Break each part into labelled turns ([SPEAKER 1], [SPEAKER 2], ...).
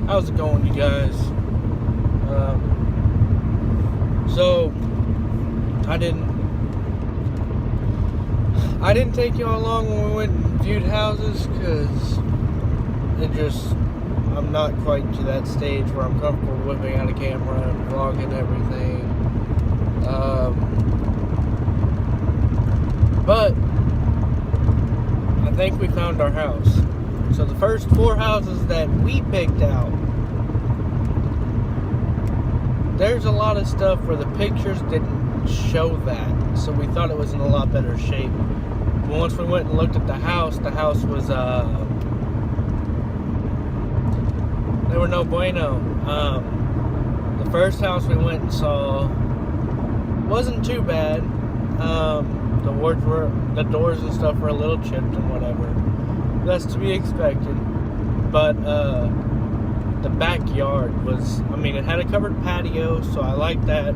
[SPEAKER 1] How's it going, you guys? So I didn't take y'all along when we went and viewed houses because I'm not quite to that stage where I'm comfortable whipping out a camera and vlogging everything. But I think we found our house. So the first 4 houses that we picked out, there's a lot of stuff where the pictures didn't show that, so we thought it was in a lot better shape. But once we went and looked at the house was they were no bueno. The first house we went and saw wasn't too bad. The doors and stuff were a little chipped and whatever. That's to be expected. But the backyard was, it had a covered patio, so I liked that.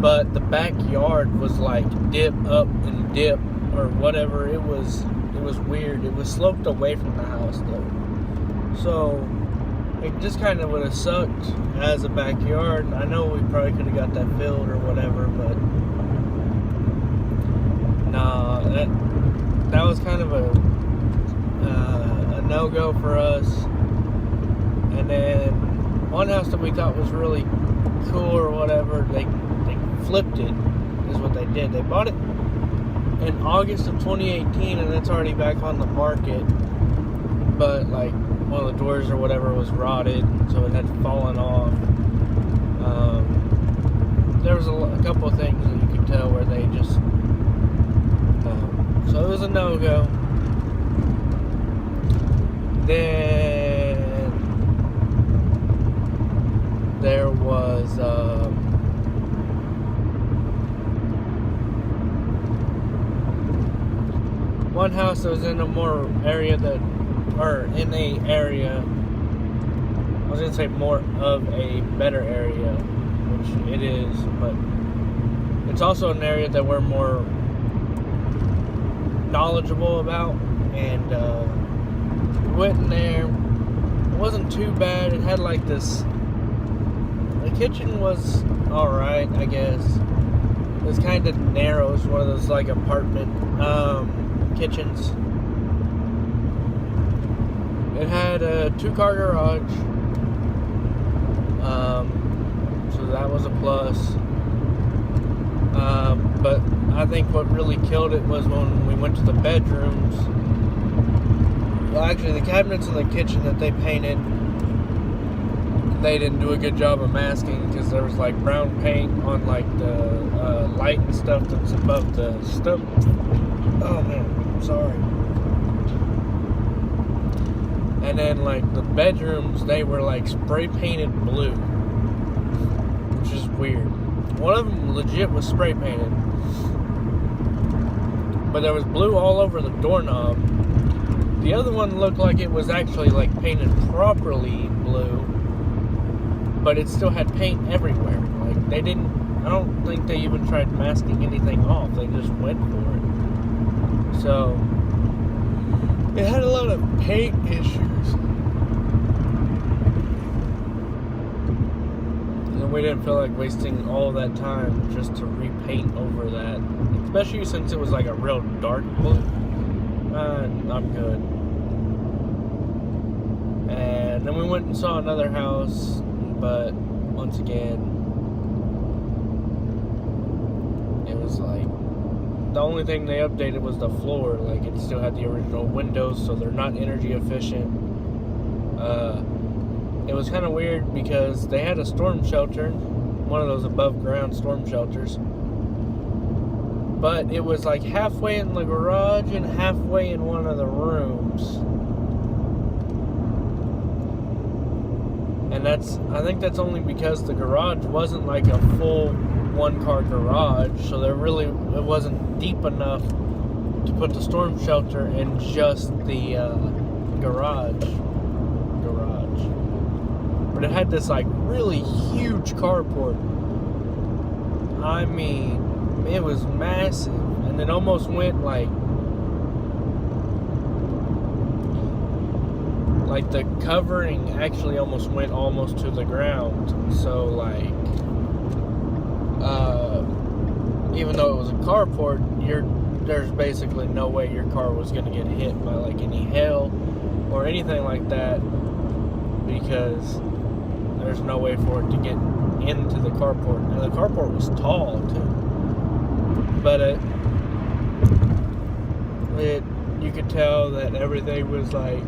[SPEAKER 1] But the backyard was like dip up and dip or whatever. It was weird. It was sloped away from the house though. So it just kind of would have sucked as a backyard. I know we probably could have got that filled or whatever, but nah, that was kind of a no-go for us. And then one house that we thought was really cool or whatever, they flipped it, is what they did. They bought it in August of 2018, and it's already back on the market. But like one of the doors or whatever was rotted, so it had fallen off. There was a couple of things that you could tell where they just so it was a no-go. Then there was one house that was in a more area I was gonna say more of a better area, which it is, but it's also an area that we're more knowledgeable about, and we went in there. It wasn't too bad. It had like this, the kitchen was alright, I guess. It was kind of narrow. It's one of those like apartment kitchens. It had a 2-car garage, so that was a plus. But I think what really killed it was when we went to the bedrooms. Well, actually, the cabinets in the kitchen that they painted, they didn't do a good job of masking because there was like brown paint on like the light and stuff that's above the stove. Oh man, I'm sorry. And then like the bedrooms, they were like spray painted blue, which is weird. One of them legit was spray painted, but there was blue all over the doorknob. The other one looked like it was actually like painted properly blue, but it still had paint everywhere. Like I don't think they even tried masking anything off. They just went for it. So it had a lot of paint issues. And we didn't feel like wasting all that time just to repaint over that. Especially since it was like a real dark blue. I'm good. And then we went and saw another house, but once again, it was like, the only thing they updated was the floor. Like, it still had the original windows, so they're not energy efficient. It was kind of weird because they had a storm shelter, one of those above ground storm shelters, but it was like halfway in the garage and halfway in one of the rooms. And I think that's only because the garage wasn't like a full 1-car garage, so it wasn't deep enough to put the storm shelter in just the garage. But it had this like really huge carport. I mean, it was massive, and it almost went like like the covering actually almost went almost to the ground. So like, even though it was a carport, there's basically no way your car was going to get hit by like any hail or anything like that, because there's no way for it to get into the carport. And the carport was tall too, but you could tell that everything was like,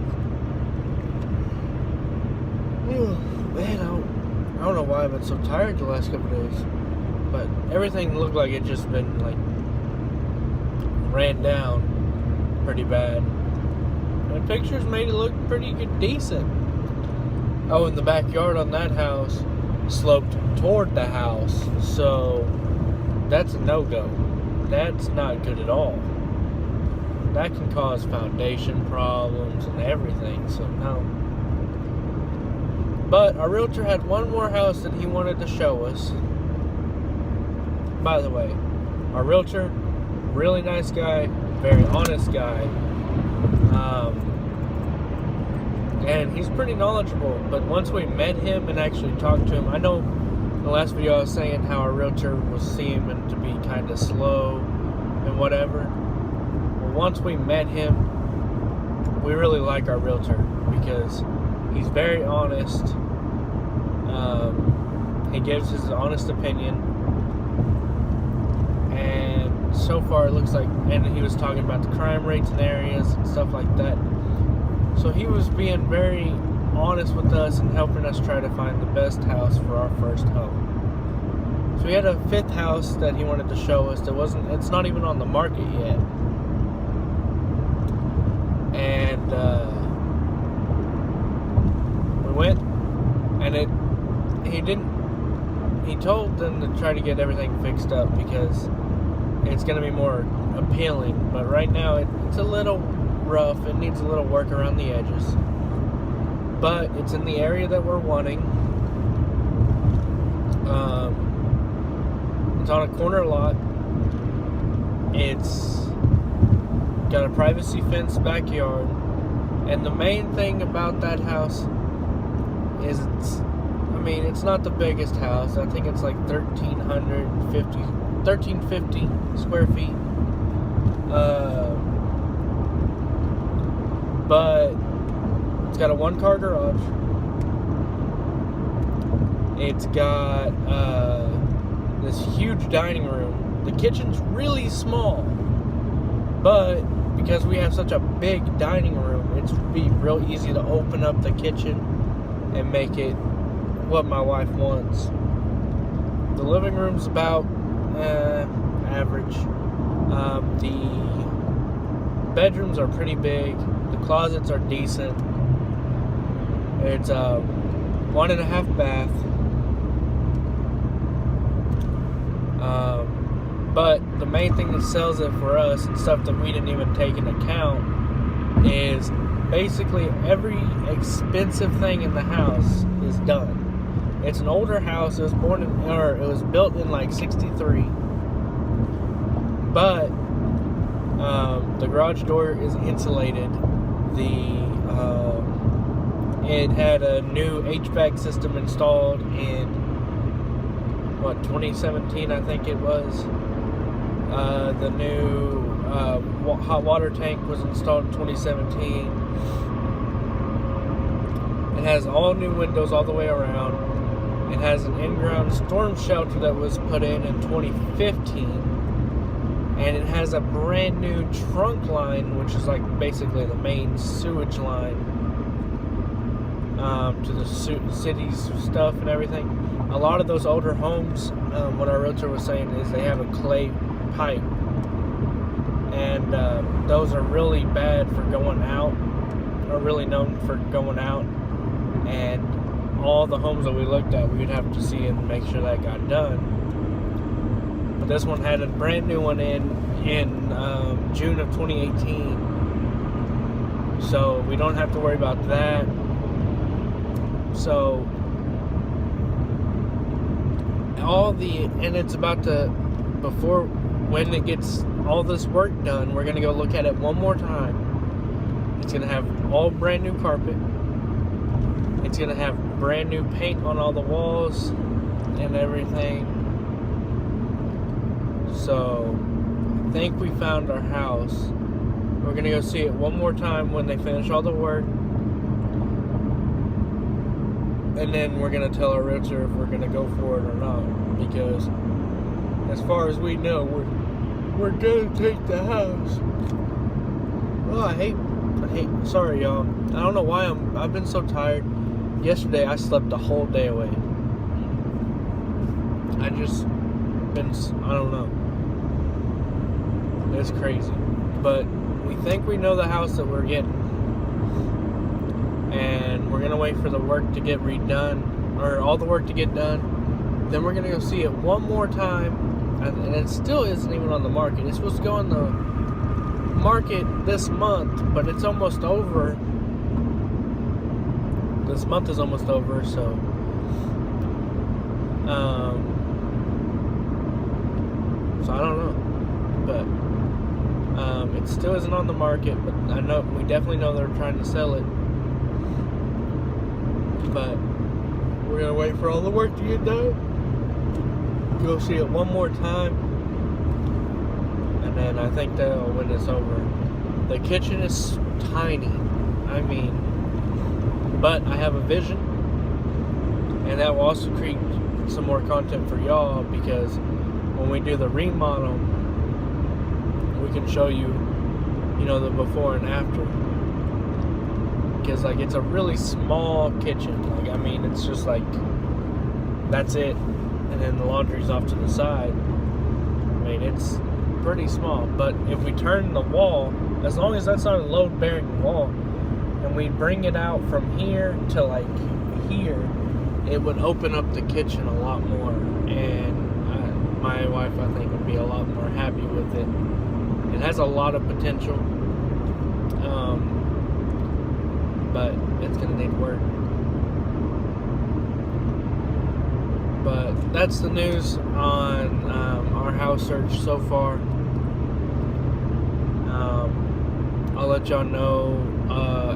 [SPEAKER 1] man, I don't know why I've been so tired the last couple of days, but everything looked like it just been like ran down pretty bad. And pictures made it look pretty good, decent. Oh, and the backyard on that house sloped toward the house, so that's a no-go. That's not good at all. That can cause foundation problems and everything, so no. But our realtor had one more house that he wanted to show us. By the way, our realtor, really nice guy, very honest guy, and he's pretty knowledgeable. But once we met him and actually talked to him, I know in the last video I was saying how our realtor was seeming to be kind of slow and whatever. Well, once we met him, we really like our realtor because he's very honest. He gives his honest opinion, and so far it looks like, and he was talking about the crime rates in areas and stuff like that. So he was being very honest with us and helping us try to find the best house for our first home. So we had a fifth house that he wanted to show us it's not even on the market yet. And we went, and he told them to try to get everything fixed up because it's going to be more appealing. But right now it's a little rough. It needs a little work around the edges. But it's in the area that we're wanting. It's on a corner lot. It's got a privacy fence backyard. And the main thing about that house is it's not the biggest house. I think it's like 1350 square feet. But it's got a one-car garage. It's got this huge dining room. The kitchen's really small, but because we have such a big dining room, it's be real easy to open up the kitchen and make it what my wife wants. The living room's about average. The bedrooms are pretty big. The closets are decent. It's a 1.5 bath. But the main thing that sells it for us, and stuff that we didn't even take into account, is basically every expensive thing in the house is done. It's an older house. It was built in like '63, but the garage door is insulated. It had a new HVAC system installed in 2017, I think it was. The new hot water tank was installed in 2017. It has all new windows all the way around. It has an in-ground storm shelter that was put in 2015. And it has a brand new trunk line, which is like basically the main sewage line to the city's stuff and everything. A lot of those older homes, what our realtor was saying is they have a clay pipe, and those are really bad for going out, are really known for going out. And all the homes that we looked at, we would have to see and make sure that got done. But this one had a brand new one in June of 2018, so we don't have to worry about that. So and it's about to, when it gets all this work done, we're going to go look at it one more time. It's going to have all brand new carpet. It's gonna have brand new paint on all the walls and everything. So I think we found our house. We're gonna go see it one more time when they finish all the work, and then we're gonna tell our realtor if we're gonna go for it or not. Because as far as we know, we're gonna take the house. Oh, I hate. Sorry, y'all. I don't know why I've been so tired. Yesterday, I slept the whole day away. I don't know. It's crazy. But we think we know the house that we're getting. And we're going to wait for the work to get redone, or all the work to get done. Then we're going to go see it one more time. And it still isn't even on the market. It's supposed to go on the market this month, but it's almost over. This month is almost over, so I don't know, but it still isn't on the market. But I know we definitely know they're trying to sell it. But we're gonna wait for all the work to get done. Go see it one more time, and then I think that'll when it's over. The kitchen is tiny. I mean. But I have a vision, and that will also create some more content for y'all, because when we do the remodel, we can show you, the before and after. Because, like, it's a really small kitchen. Like, I mean, it's just like, that's it. And then the laundry's off to the side. I mean, it's pretty small. But if we turn the wall, as long as that's not a load-bearing wall, and we bring it out from here to like here, it would open up the kitchen a lot more, and my wife, I think, would be a lot more happy with it. It has a lot of potential, but it's gonna need work. But that's the news on our house search so far. I'll let y'all know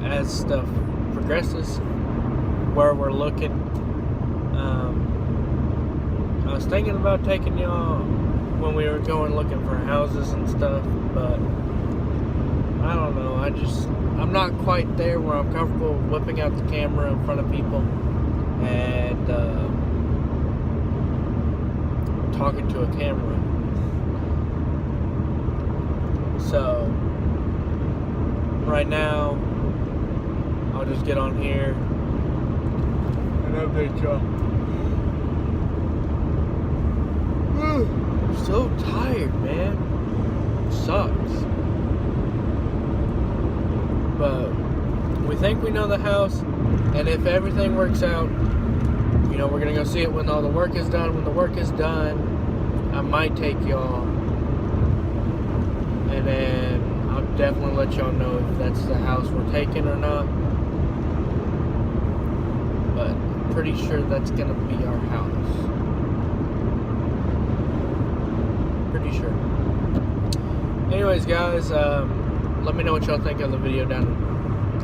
[SPEAKER 1] as stuff progresses where we're looking. I was thinking about taking y'all when we were going looking for houses and stuff, but I don't know. I'm not quite there where I'm comfortable whipping out the camera in front of people and talking to a camera. So right now, I'll just get on here and update y'all. I'm so tired, man. It sucks. But we think we know the house, and if everything works out, we're gonna go see it when all the work is done. When the work is done, I might take y'all, and then I'll definitely let y'all know if that's the house we're taking or not. But I'm pretty sure that's gonna be our house. Pretty sure. Anyways, guys, let me know what y'all think of the video down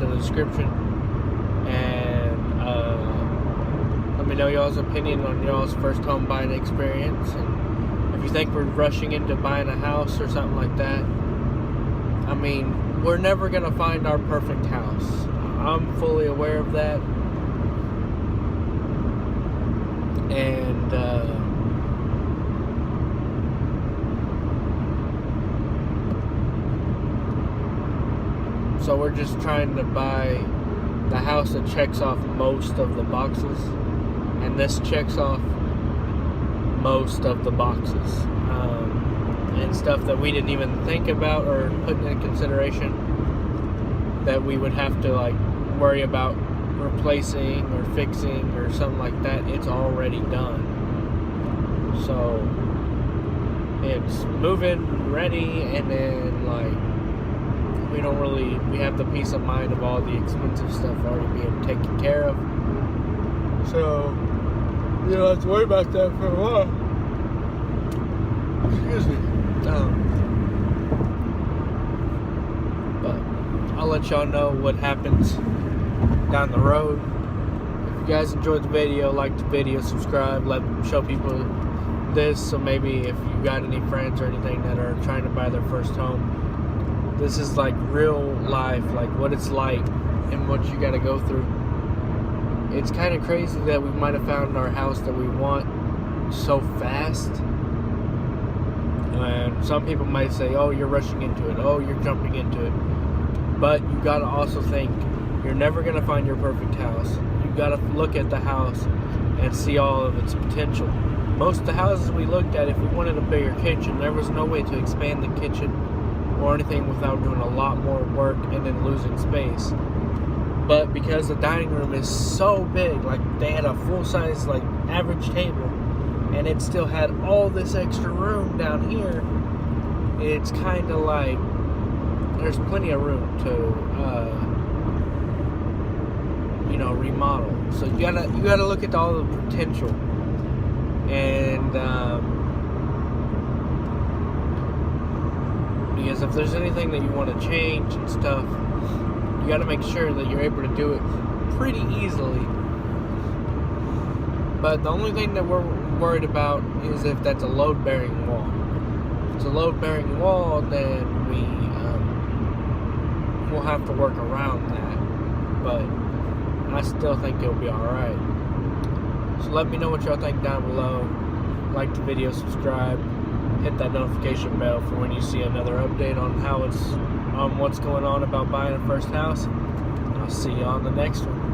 [SPEAKER 1] in the description, and let me know y'all's opinion on y'all's first home buying experience, and if you think we're rushing into buying a house or something like that. I mean, we're never gonna find our perfect house. I'm fully aware of that, and so we're just trying to buy the house that checks off most of the boxes, and this checks off most of the boxes, and stuff that we didn't even think about or put in consideration that we would have to like worry about replacing or fixing or something like that. It's already done, so it's moving ready, and then like we have the peace of mind of all the expensive stuff already being taken care of. So, you don't have to worry about that for a while. Excuse me. But I'll let y'all know what happens down the road. you guys enjoyed the video, like the video, subscribe, show people this, so maybe if you got any friends or anything that are trying to buy their first home, this is like real life, like what it's like and what you got to go through. It's kind of crazy that we might have found our house that we want so fast. And some people might say, oh, you're rushing into it, oh, you're jumping into it. But you got to also think, you're never going to find your perfect house. You got to look at the house and see all of its potential. Most of the houses we looked at, if we wanted a bigger kitchen, there was no way to expand the kitchen or anything without doing a lot more work and then losing space. But because the dining room is so big, like they had a full-size, like average table, and it still had all this extra room down here, it's kind of like there's plenty of room to remodel. So you gotta look at all the potential. And because if there's anything that you want to change and stuff, you got to make sure that you're able to do it pretty easily. But the only thing that we're worried about is if that's a load-bearing wall. If it's a load-bearing wall, then we'll have to work around that. But I still think it'll be alright. So let me know what y'all think down below. Like the video, subscribe, hit that notification bell for when you see another update on what's going on about buying a first house. And I'll see you on the next one.